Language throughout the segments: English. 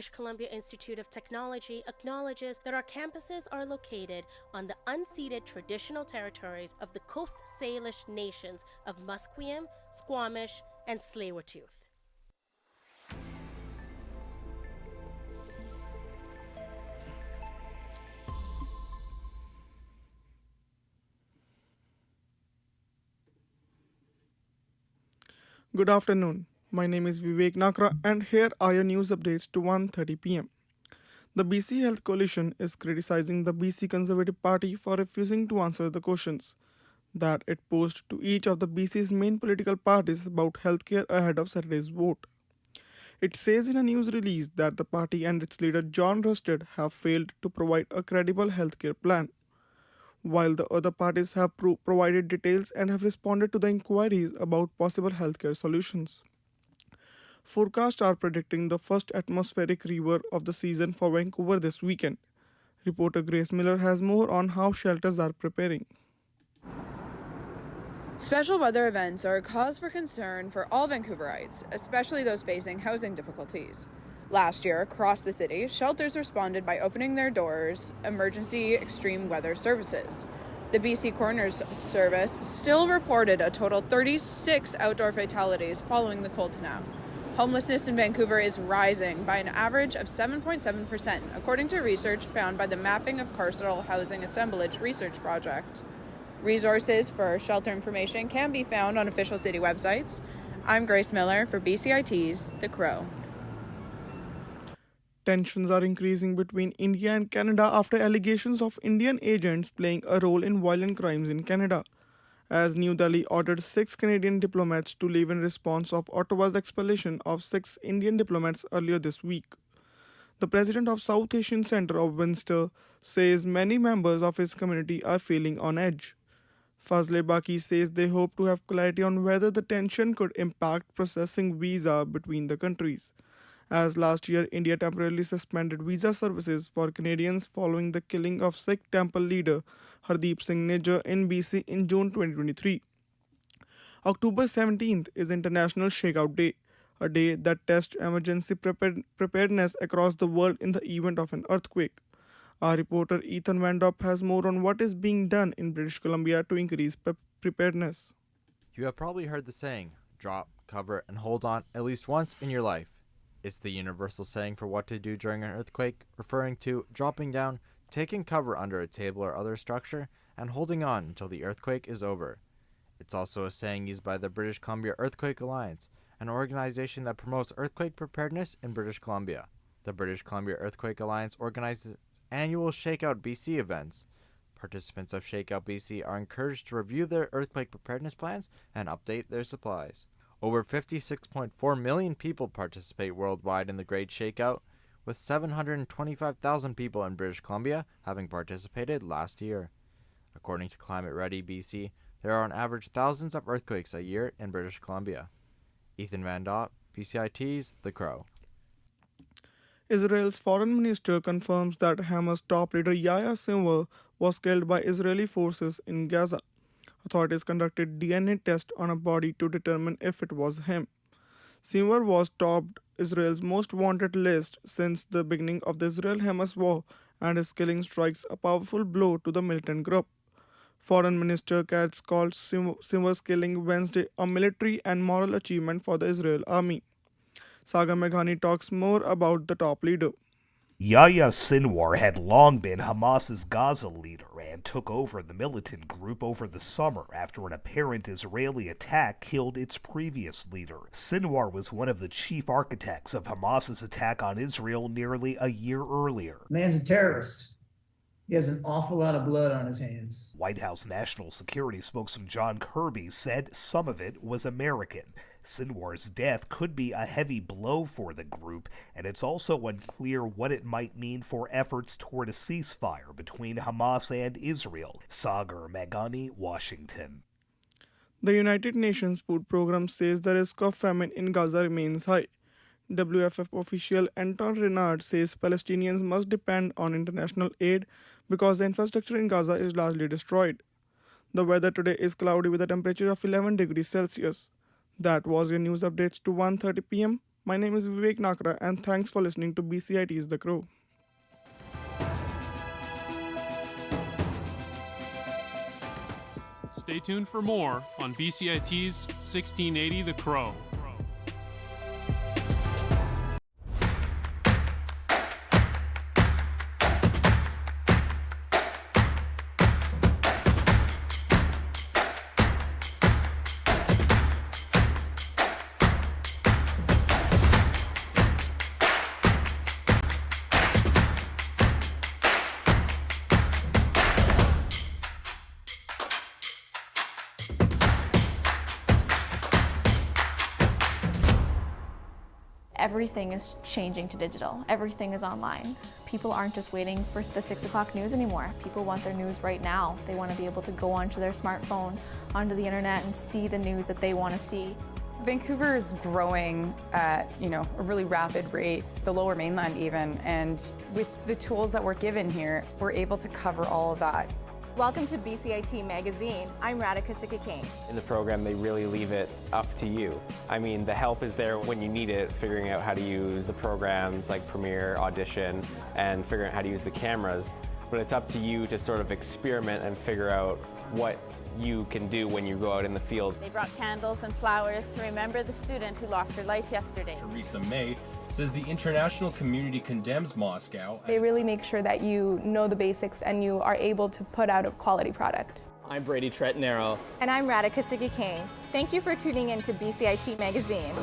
British Columbia Institute of Technology acknowledges that our campuses are located on the unceded traditional territories of the Coast Salish nations of Musqueam, Squamish, and Tsleil-Waututh. Good afternoon. My name is Vivek Nakra and here are your news updates to 1:30 p.m. The BC Health Coalition is criticizing the BC Conservative Party for refusing to answer the questions that it posed to each of the BC's main political parties about healthcare ahead of Saturday's vote. It says in a news release that the party and its leader John Rusted have failed to provide a credible healthcare plan, while the other parties have provided details and have responded to the inquiries about possible healthcare solutions. Forecasts are predicting the first atmospheric river of the season for Vancouver this weekend. Reporter Grace Miller has more on how shelters are preparing. Special weather events are a cause for concern for all Vancouverites, especially those facing housing difficulties. Last year, across the city, shelters responded by opening their doors emergency extreme weather services. The BC Coroner's Service still reported a total 36 outdoor fatalities following the cold snap. Homelessness in Vancouver is rising by an average of 7.7%, according to research found by the Mapping of Carceral Housing Assemblage Research Project. Resources for shelter information can be found on official city websites. I'm Grace Miller for BCIT's The Crow. Tensions are increasing between India and Canada after allegations of Indian agents playing a role in violent crimes in Canada, as New Delhi ordered 6 Canadian diplomats to leave in response of Ottawa's expulsion of 6 Indian diplomats earlier this week. The president of South Asian Centre of Winster says many members of his community are feeling on edge. Fazle Baki says they hope to have clarity on whether the tension could impact processing visa between the countries, as last year India temporarily suspended visa services for Canadians following the killing of Sikh temple leader Hardeep Singh Nijjar in BC in June 2023. October 17th is International Shakeout Day, a day that tests emergency preparedness across the world in the event of an earthquake. Our reporter Ethan Vandop has more on what is being done in British Columbia to increase preparedness. You have probably heard the saying, drop, cover, and hold on at least once in your life. It's the universal saying for what to do during an earthquake, referring to dropping down, taking cover under a table or other structure, and holding on until the earthquake is over. It's also a saying used by the British Columbia Earthquake Alliance, an organization that promotes earthquake preparedness in British Columbia. The British Columbia Earthquake Alliance organizes annual Shakeout BC events. Participants of Shakeout BC are encouraged to review their earthquake preparedness plans and update their supplies. Over 56.4 million people participate worldwide in the Great Shakeout, with 725,000 people in British Columbia having participated last year. According to Climate Ready BC, there are on average thousands of earthquakes a year in British Columbia. Ethan Van Dott, BCIT's The Crow. Israel's foreign minister confirms that Hamas top leader Yahya Sinwar was killed by Israeli forces in Gaza. Authorities conducted DNA tests on a body to determine if it was him. Sinwar was topped Israel's most wanted list since the beginning of the Israel-Hamas war, and his killing strikes a powerful blow to the militant group. Foreign Minister Katz called Sinwar's killing Wednesday a military and moral achievement for the Israel army. Saga Meghani talks more about the top leader. Yahya Sinwar had long been Hamas's Gaza leader and took over the militant group over the summer after an apparent Israeli attack killed its previous leader. Sinwar was one of the chief architects of Hamas's attack on Israel nearly a year earlier. Man's a terrorist. He has an awful lot of blood on his hands. White House National Security spokesman John Kirby said some of it was American. Sinwar's death could be a heavy blow for the group, and it's also unclear what it might mean for efforts toward a ceasefire between Hamas and Israel. Sagar Meghani, Washington. The United Nations Food Programme says the risk of famine in Gaza remains high. WFF official Anton Renard says Palestinians must depend on international aid because the infrastructure in Gaza is largely destroyed. The weather today is cloudy with a temperature of 11 degrees Celsius. That was your news updates to 1:30 p.m. My name is Vivek Nakra, and thanks for listening to BCIT's The Crow. Stay tuned for more on BCIT's 1680 The Crow. Everything is changing to digital. Everything is online. People aren't just waiting for the 6 o'clock news anymore. People want their news right now. They want to be able to go onto their smartphone, onto the internet, and see the news that they want to see. Vancouver is growing at, a really rapid rate, the Lower Mainland even, and with the tools that we're given here, we're able to cover all of that. Welcome to BCIT Magazine. I'm Radhika Sikki-King. In the program, they really leave it up to you. I mean, the help is there when you need it, figuring out how to use the programs like Premiere, Audition, and figuring out how to use the cameras. But it's up to you to sort of experiment and figure out what you can do when you go out in the field. They brought candles and flowers to remember the student who lost her life yesterday. Theresa May says the international community condemns Moscow. They really make sure that you know the basics and you are able to put out a quality product. I'm Brady Tretnero. And I'm Radhika Sikki-King. Thank you for tuning in to BCIT Magazine.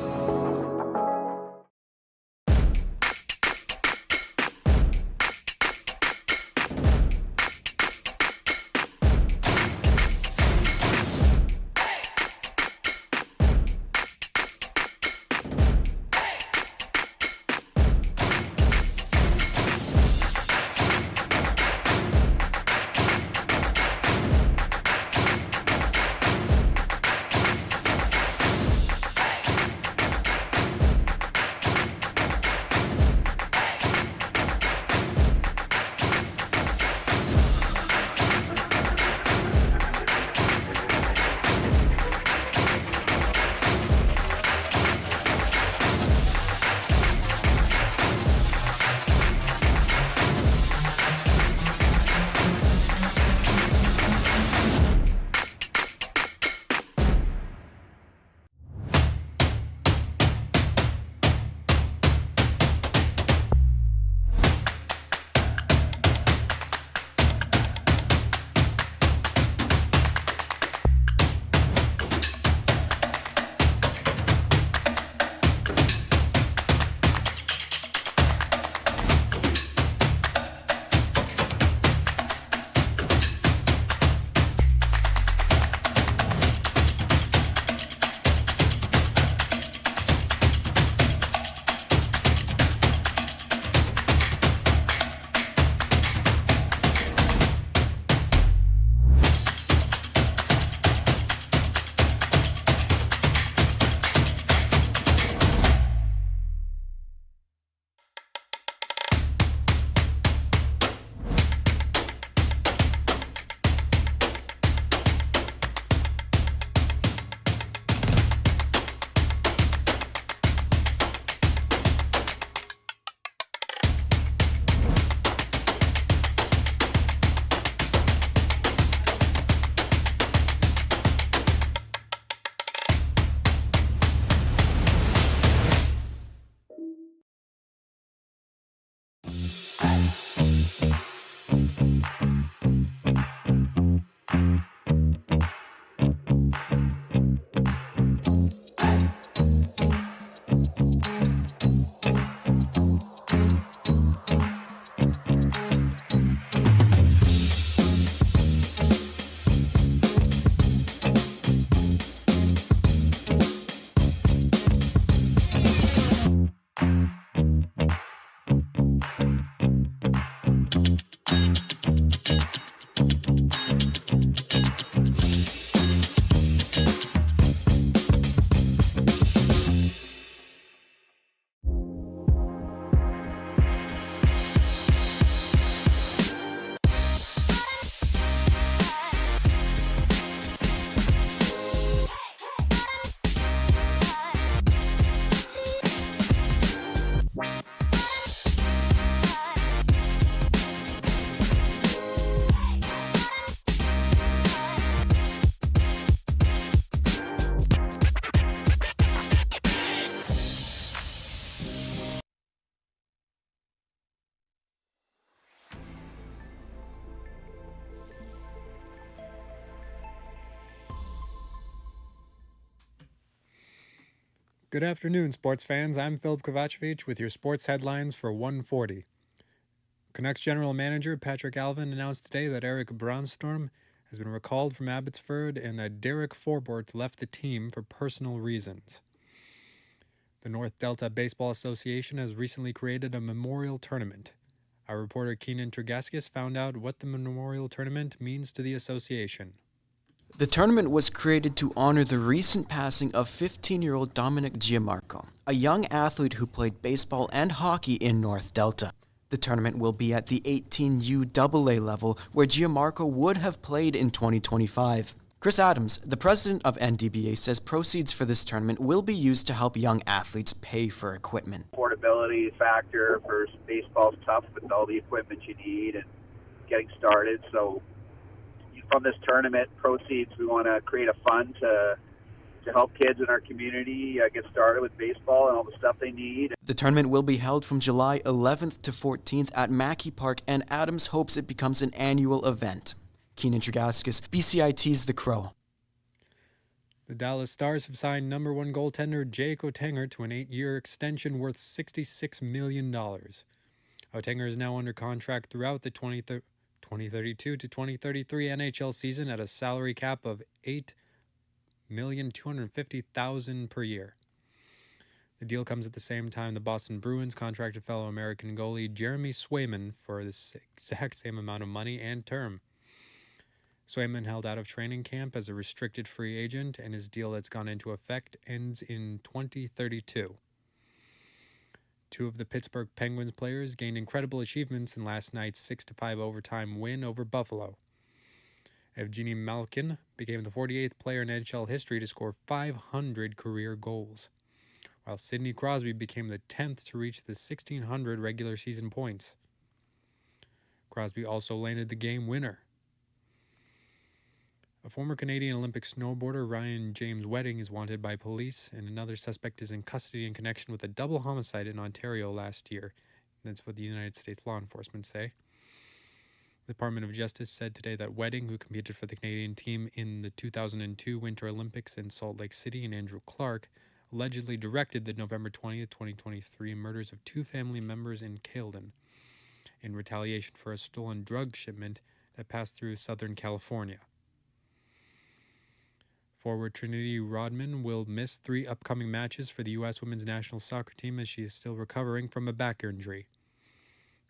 Good afternoon, sports fans. I'm Philip Kovacevic with your sports headlines for 1:40. Canucks General Manager Patrick Alvin announced today that Eric Bronstorm has been recalled from Abbotsford and that Derek Forbort left the team for personal reasons. The North Delta Baseball Association has recently created a memorial tournament. Our reporter Keenan Tregaskis found out what the memorial tournament means to the association. The tournament was created to honor the recent passing of 15-year-old Dominic Gianmarco, a young athlete who played baseball and hockey in North Delta. The tournament will be at the 18UAA level, where Gianmarco would have played in 2025. Chris Adams, the president of NDBA, says proceeds for this tournament will be used to help young athletes pay for equipment. Affordability factor for baseball's tough with all the equipment you need and getting started. So from this tournament proceeds, we want to create a fund to help kids in our community get started with baseball and all the stuff they need. The tournament will be held from July 11th to 14th at Mackey Park, and Adams hopes it becomes an annual event. Keenan Tregaskis, BCIT's The Crow. The Dallas Stars have signed number one goaltender Jake Oettinger to an 8-year extension worth $66 million. Oettinger is now under contract throughout the 2032 to 2033 NHL season at a salary cap of $8,250,000 per year. The deal comes at the same time the Boston Bruins contracted fellow American goalie Jeremy Swayman for the exact same amount of money and term. Swayman held out of training camp as a restricted free agent, and his deal that's gone into effect ends in 2032. Two of the Pittsburgh Penguins players gained incredible achievements in last night's 6-5 overtime win over Buffalo. Evgeny Malkin became the 48th player in NHL history to score 500 career goals, while Sidney Crosby became the 10th to reach the 1,600 regular season points. Crosby also landed the game winner. A former Canadian Olympic snowboarder, Ryan James Wedding, is wanted by police, and another suspect is in custody in connection with a double homicide in Ontario last year. That's what the United States law enforcement say. The Department of Justice said today that Wedding, who competed for the Canadian team in the 2002 Winter Olympics in Salt Lake City, and Andrew Clark, allegedly directed the November 20th, 2023 murders of two family members in Caledon in retaliation for a stolen drug shipment that passed through Southern California. Forward Trinity Rodman will miss 3 upcoming matches for the U.S. women's national soccer team as she is still recovering from a back injury.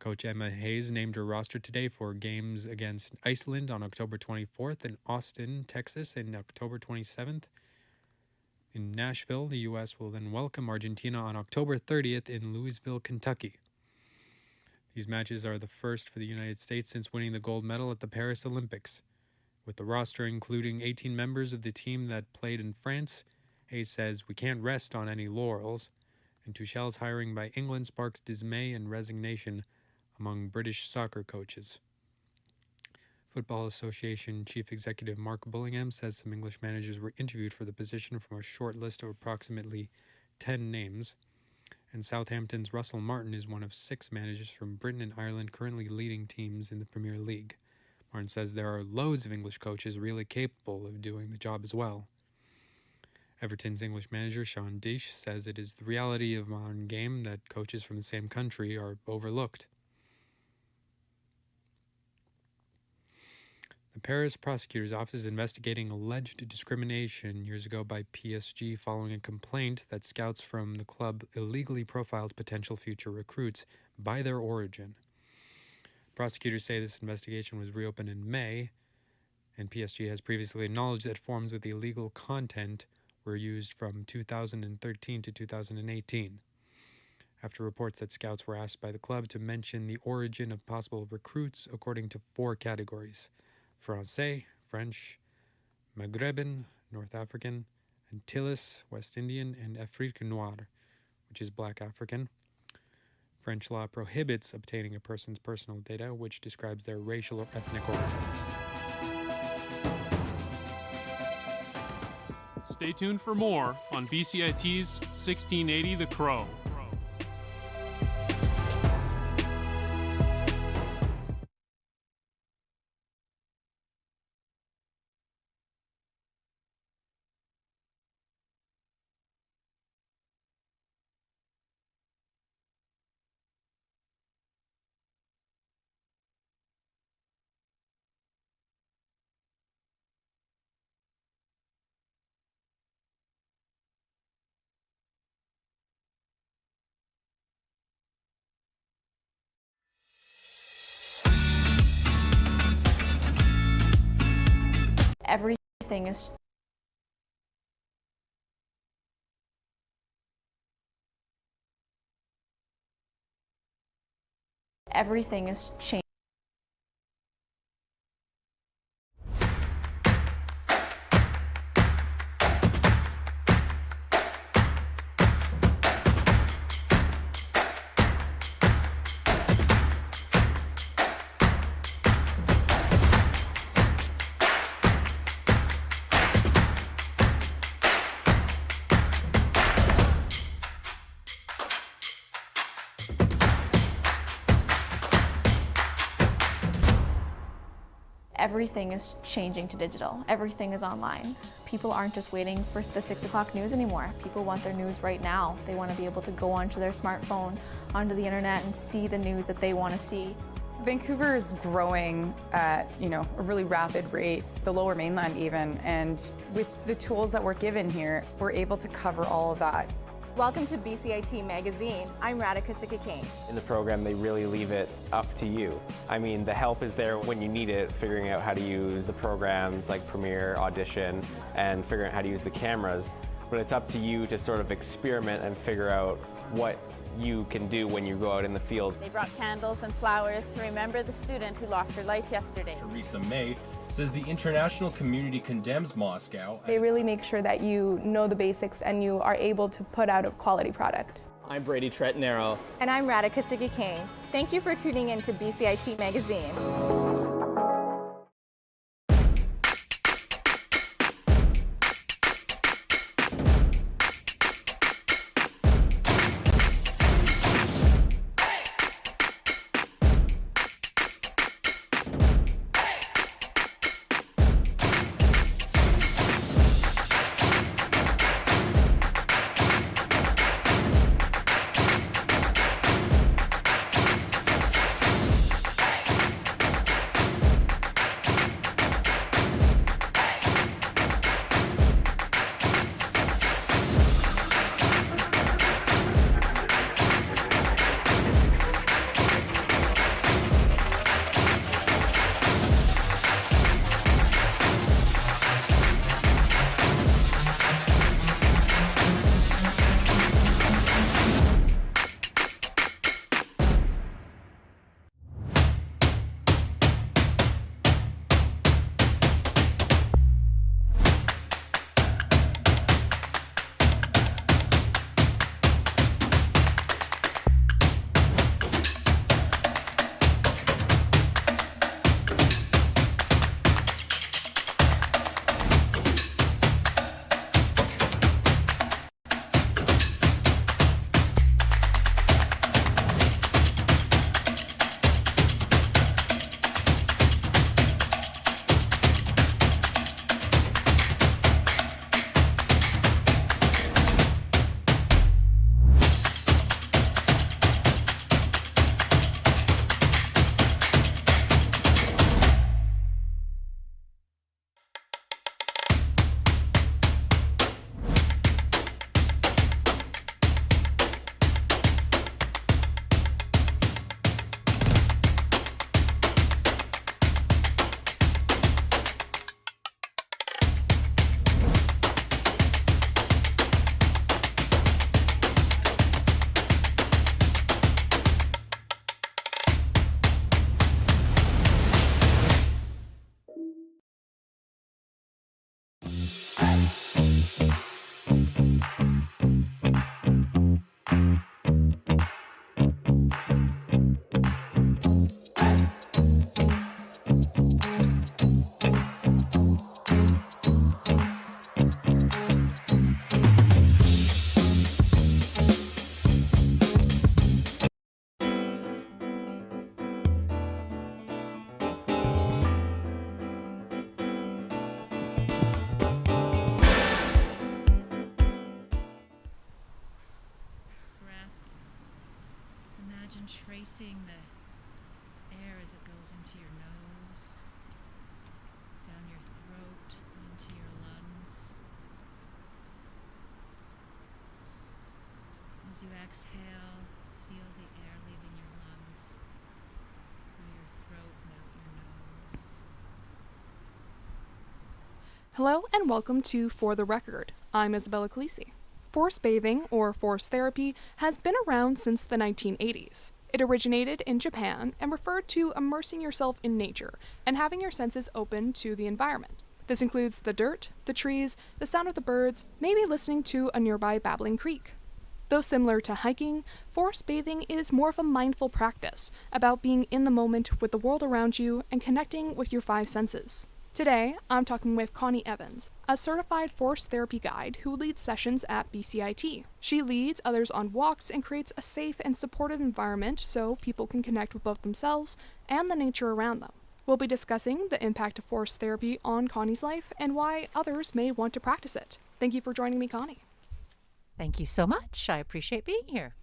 Coach Emma Hayes named her roster today for games against Iceland on October 24th and Austin, Texas on October 27th. In Nashville, the U.S. will then welcome Argentina on October 30th in Louisville, Kentucky. These matches are the first for the United States since winning the gold medal at the Paris Olympics. With the roster including 18 members of the team that played in France, Hayes says, "We can't rest on any laurels," and Tuchel's hiring by England sparks dismay and resignation among British soccer coaches. Football Association Chief Executive Mark Bullingham says some English managers were interviewed for the position from a short list of approximately 10 names, and Southampton's Russell Martin is one of 6 managers from Britain and Ireland currently leading teams in the Premier League. Martin says there are loads of English coaches really capable of doing the job as well. Everton's English manager Sean Dyche says it is the reality of modern game that coaches from the same country are overlooked. The Paris prosecutor's office is investigating alleged discrimination years ago by PSG following a complaint that scouts from the club illegally profiled potential future recruits by their origin. Prosecutors say this investigation was reopened in May, and PSG has previously acknowledged that forms with illegal content were used from 2013 to 2018. After reports that scouts were asked by the club to mention the origin of possible recruits according to 4 categories: Francais, French, Maghreban, North African, Antilles, West Indian, and Afrique Noire, which is Black African. French law prohibits obtaining a person's personal data, which describes their racial or ethnic origins. Stay tuned for more on BCIT's 1680 The Crow. Everything is changing. Everything is changing to digital. Everything is online. People aren't just waiting for the 6 o'clock news anymore. People want their news right now. They want to be able to go onto their smartphone, onto the internet, and see the news that they want to see. Vancouver is growing at, a really rapid rate, the Lower Mainland even, and with the tools that we're given here, we're able to cover all of that. Welcome to BCIT Magazine. I'm Radhika Sikakane. In the program, they really leave it up to you. I mean, the help is there when you need it, figuring out how to use the programs like Premiere, Audition, and figuring out how to use the cameras. But it's up to you to sort of experiment and figure out what you can do when you go out in the field. They brought candles and flowers to remember the student who lost her life yesterday. Theresa May says the international community condemns Moscow. They really make sure that you know the basics and you are able to put out a quality product. I'm Brady Tretanero. And I'm Radhika Sikakane. Thank you for tuning in to BCIT Magazine. Tracing the air as it goes into your nose, down your throat, into your lungs. As you exhale, feel the air leaving your lungs through your throat and out your nose. Hello and welcome to For the Record. I'm Isabella Calisi. Forest bathing, or forest therapy, has been around since the 1980s. It originated in Japan and referred to immersing yourself in nature and having your senses open to the environment. This includes the dirt, the trees, the sound of the birds, maybe listening to a nearby babbling creek. Though similar to hiking, forest bathing is more of a mindful practice, about being in the moment with the world around you and connecting with your 5 senses. Today, I'm talking with Connie Evans, a certified forest therapy guide who leads sessions at BCIT. She leads others on walks and creates a safe and supportive environment so people can connect with both themselves and the nature around them. We'll be discussing the impact of forest therapy on Connie's life and why others may want to practice it. Thank you for joining me, Connie. Thank you so much. I appreciate being here.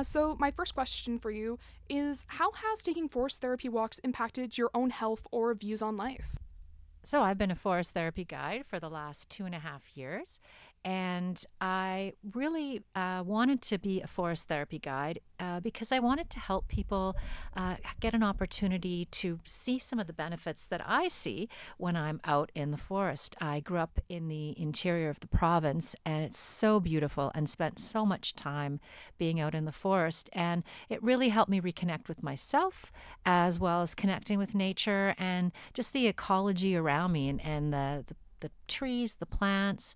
So my first question for you is, how has taking forest therapy walks impacted your own health or views on life? So I've been a forest therapy guide for the last 2.5 years, and I really wanted to be a forest therapy guide because I wanted to help people get an opportunity to see some of the benefits that I see when I'm out in the forest. I grew up in the interior of the province, and it's so beautiful, and spent so much time being out in the forest, and it really helped me reconnect with myself as well as connecting with nature and just the ecology around me and the trees, the plants,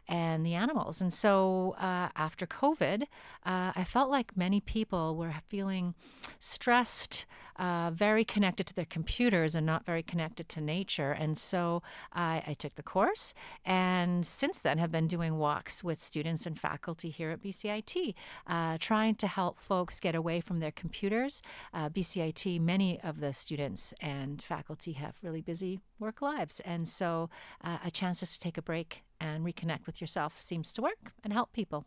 and the animals. And so after COVID, I felt like many people were feeling stressed, very connected to their computers and not very connected to nature. And so I took the course, and since then have been doing walks with students and faculty here at BCIT, trying to help folks get away from their computers. BCIT, many of the students and faculty have really busy work lives. And so a chance just to take a break and reconnect with yourself seems to work and help people.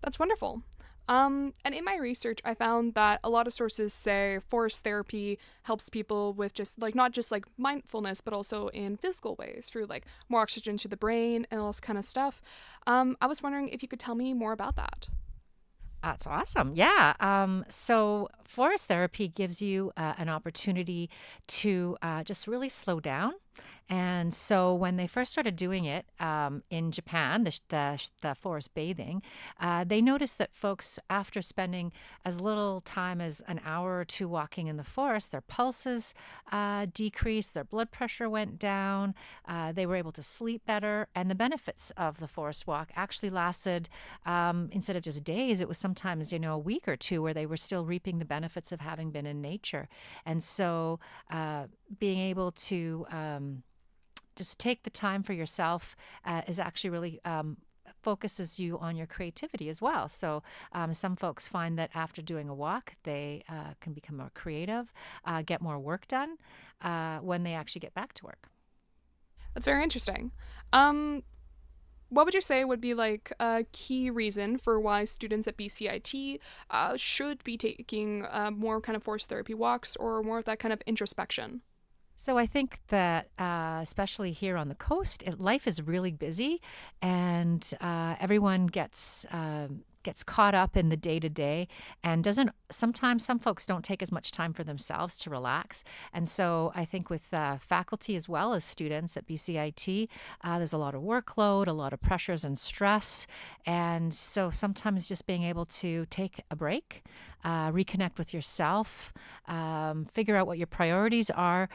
That's wonderful. And in my research, I found that a lot of sources say forest therapy helps people with just not just mindfulness, but also in physical ways through more oxygen to the brain and all this kind of stuff. I was wondering if you could tell me more about that. That's awesome. Yeah. So forest therapy gives you an opportunity to just really slow down. And so when they first started doing it in Japan, the forest bathing, they noticed that folks, after spending as little time as an hour or 2 walking in the forest, their pulses decreased, their blood pressure went down, they were able to sleep better, and the benefits of the forest walk actually lasted, instead of just days, it was sometimes, a week or 2 where they were still reaping the benefits of having been in nature. And so being able to just take the time for yourself is actually really focuses you on your creativity as well. So some folks find that after doing a walk, they can become more creative, get more work done when they actually get back to work. That's very interesting. What would you say would be a key reason for why students at BCIT should be taking more kind of forest therapy walks or more of that kind of introspection? So I think that especially here on the coast, life is really busy, and everyone gets caught up in the day-to-day and sometimes some folks don't take as much time for themselves to relax. And so I think with faculty as well as students at BCIT, there's a lot of workload, a lot of pressures and stress. And so sometimes just being able to take a break, reconnect with yourself, figure out what your priorities are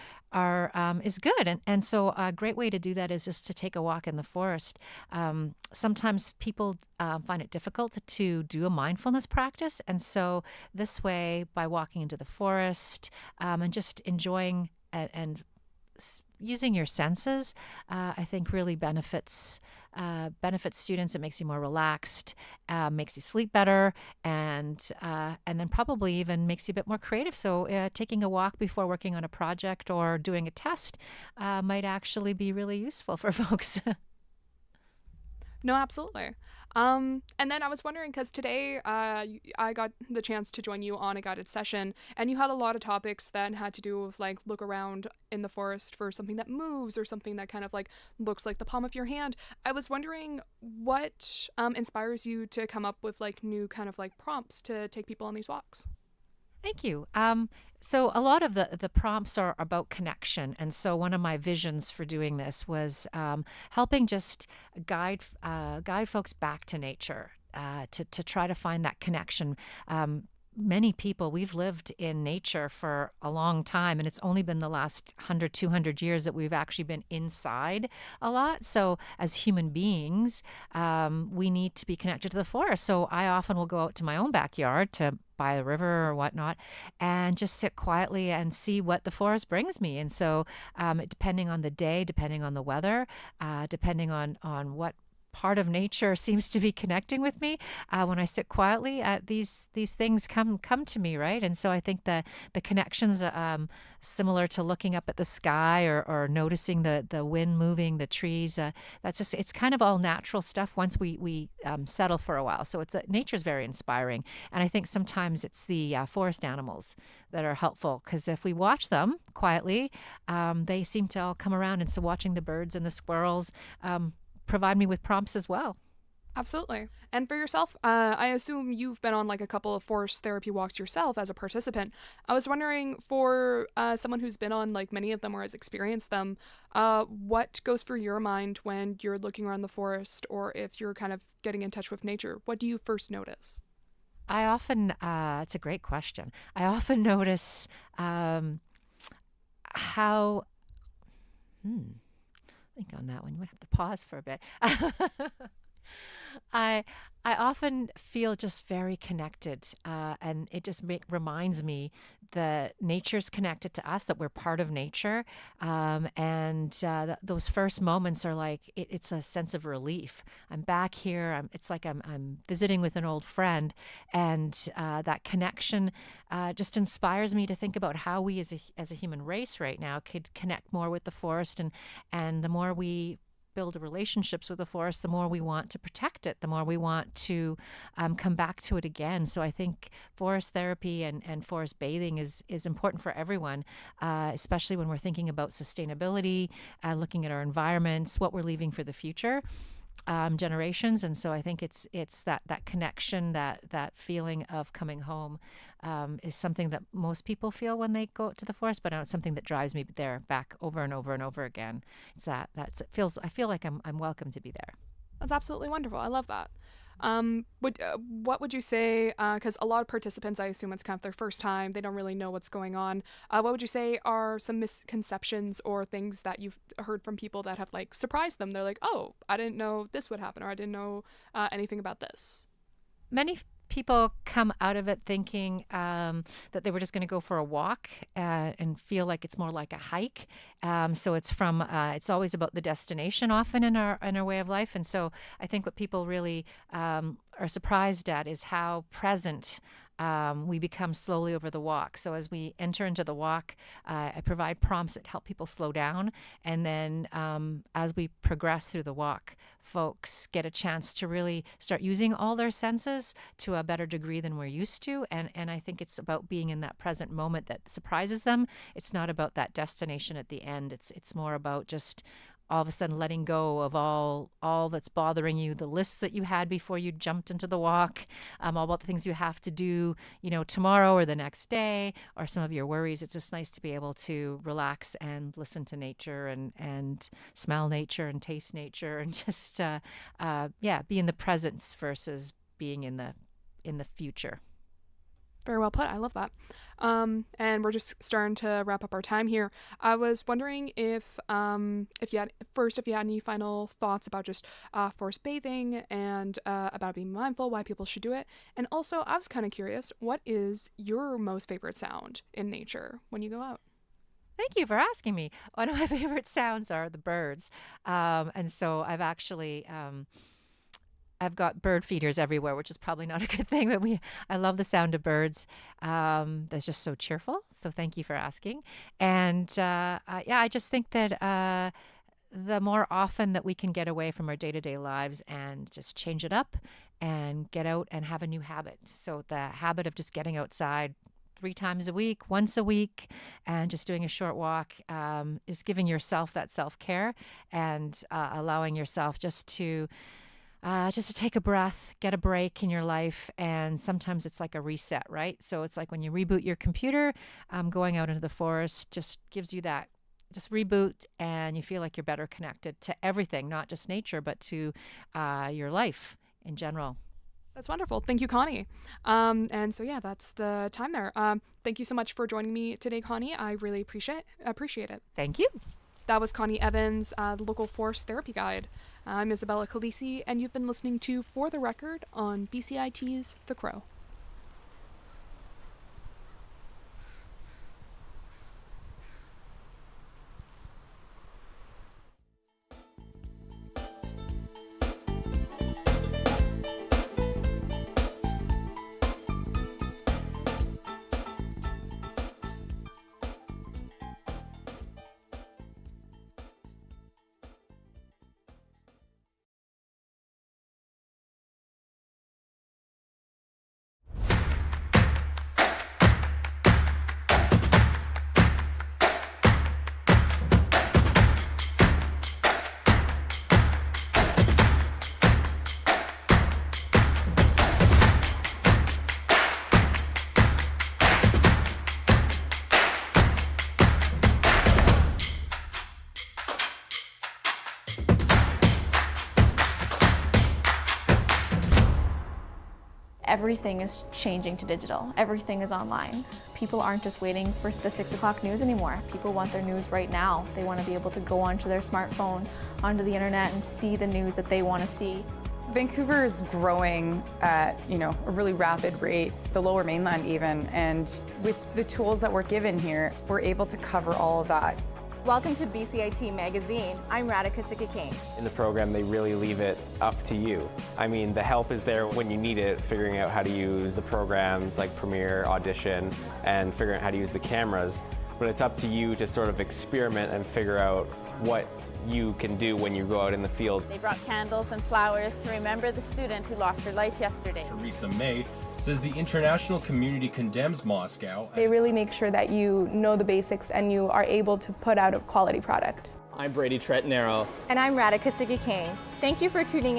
is good. And so a great way to do that is just to take a walk in the forest. Sometimes people find it difficult to do a mindfulness practice. And so this way, by walking into the forest and just enjoying and using your senses, I think really benefits students. It makes you more relaxed, makes you sleep better, and then probably even makes you a bit more creative. So taking a walk before working on a project or doing a test might actually be really useful for folks. No, absolutely. And then I was wondering, because today I got the chance to join you on a guided session, and you had a lot of topics that had to do with look around in the forest for something that moves or something that kind of looks like the palm of your hand. I was wondering what inspires you to come up with new kind of prompts to take people on these walks. Thank you. So a lot of the prompts are about connection, and so one of my visions for doing this was helping just guide folks back to nature, to try to find that connection. Many people, we've lived in nature for a long time, and it's only been the last 100, 200 years that we've actually been inside a lot. So as human beings, we need to be connected to the forest. So I often will go out to my own backyard by the river or whatnot and just sit quietly and see what the forest brings me. And so depending on the day, depending on the weather, depending on what part of nature seems to be connecting with me, when I sit quietly, these things come to me, right? And so I think the connections, similar to looking up at the sky or noticing the wind moving, the trees, it's kind of all natural stuff once we settle for a while. So nature's very inspiring, and I think sometimes it's the forest animals that are helpful, because if we watch them quietly, they seem to all come around. And so watching the birds and the squirrels provide me with prompts as well. Absolutely. And for yourself, I assume you've been on like a couple of forest therapy walks yourself as a participant. I was wondering, for someone who's been on like many of them or has experienced them, what goes through your mind when you're looking around the forest, or if you're kind of getting in touch with nature? What do you first notice? I often, it's a great question. I often notice how, think on that one. You might have to pause for a bit. I often feel just very connected, and it just reminds me that nature's connected to us, that we're part of nature, and those first moments are like it's a sense of relief. I'm back here. It's like I'm visiting with an old friend, and that connection just inspires me to think about how we as a human race right now could connect more with the forest, and the more we build relationships with the forest, the more we want to protect it, the more we want to come back to it again. So I think forest therapy and forest bathing is important for everyone, especially when we're thinking about sustainability, looking at our environments, what we're leaving for the future generations. And so I think it's that connection, that feeling of coming home is something that most people feel when they go to the forest, but it's something that drives me there back over and over and over again. It's I feel like I'm welcome to be there. That's absolutely wonderful. I love that. What would you say, because a lot of participants, I assume it's kind of their first time, they don't really know what's going on. What would you say are some misconceptions or things that you've heard from people that have like surprised them? They're like, oh, I didn't know this would happen, or I didn't know anything about this. Many people come out of it thinking that they were just going to go for a walk and feel like it's more like a hike. So it's always about the destination often in our way of life. And so I think what people really are surprised at is how present we become slowly over the walk. So as we enter into the walk, I provide prompts that help people slow down. And then as we progress through the walk, folks get a chance to really start using all their senses to a better degree than we're used to. And I think it's about being in that present moment that surprises them. It's not about that destination at the end. It's more about just all of a sudden letting go of all that's bothering you, the lists that you had before you jumped into the walk, all about the things you have to do, tomorrow or the next day, or some of your worries. It's just nice to be able to relax and listen to nature and smell nature and taste nature and just, be in the presence versus being in the future. Very well put. I love that. And we're just starting to wrap up our time here. I was wondering if you had any final thoughts about just forest bathing and about being mindful, why people should do it. And also, I was kind of curious, what is your most favorite sound in nature when you go out? Thank you for asking me. One of my favorite sounds are the birds. And so I've actually... I've got bird feeders everywhere, which is probably not a good thing, but I love the sound of birds. That's just so cheerful. So thank you for asking. And I just think that the more often that we can get away from our day-to-day lives and just change it up and get out and have a new habit. So the habit of just getting outside 3 times a week, once a week, and just doing a short walk, is giving yourself that self-care and allowing yourself just to just to take a breath, get a break in your life. And sometimes it's like a reset, right? So it's like when you reboot your computer, going out into the forest just gives you that, just reboot, and you feel like you're better connected to everything, not just nature, but to your life in general. That's wonderful. Thank you, Connie. And so, yeah, that's the time there. Thank you so much for joining me today, Connie. I really appreciate it. Thank you. That was Connie Evans, the local forest therapy guide. I'm Isabella Calisi, and you've been listening to For the Record on BCIT's The Crow. Everything is changing to digital. Everything is online. People aren't just waiting for the 6 o'clock news anymore. People want their news right now. They want to be able to go onto their smartphone, onto the internet, and see the news that they want to see. Vancouver is growing at, a really rapid rate, the lower mainland even, and with the tools that we're given here, we're able to cover all of that. Welcome to BCIT Magazine. I'm Radhika Sikki-King. In the program, they really leave it up to you. I mean, the help is there when you need it, figuring out how to use the programs like Premiere, Audition, and figuring out how to use the cameras. But it's up to you to sort of experiment and figure out what you can do when you go out in the field. They brought candles and flowers to remember the student who lost her life yesterday. Theresa May says the international community condemns Moscow. They really make sure that you know the basics and you are able to put out a quality product. I'm Brady Tretanero. And I'm Radhika Sikki-King. Thank you for tuning in.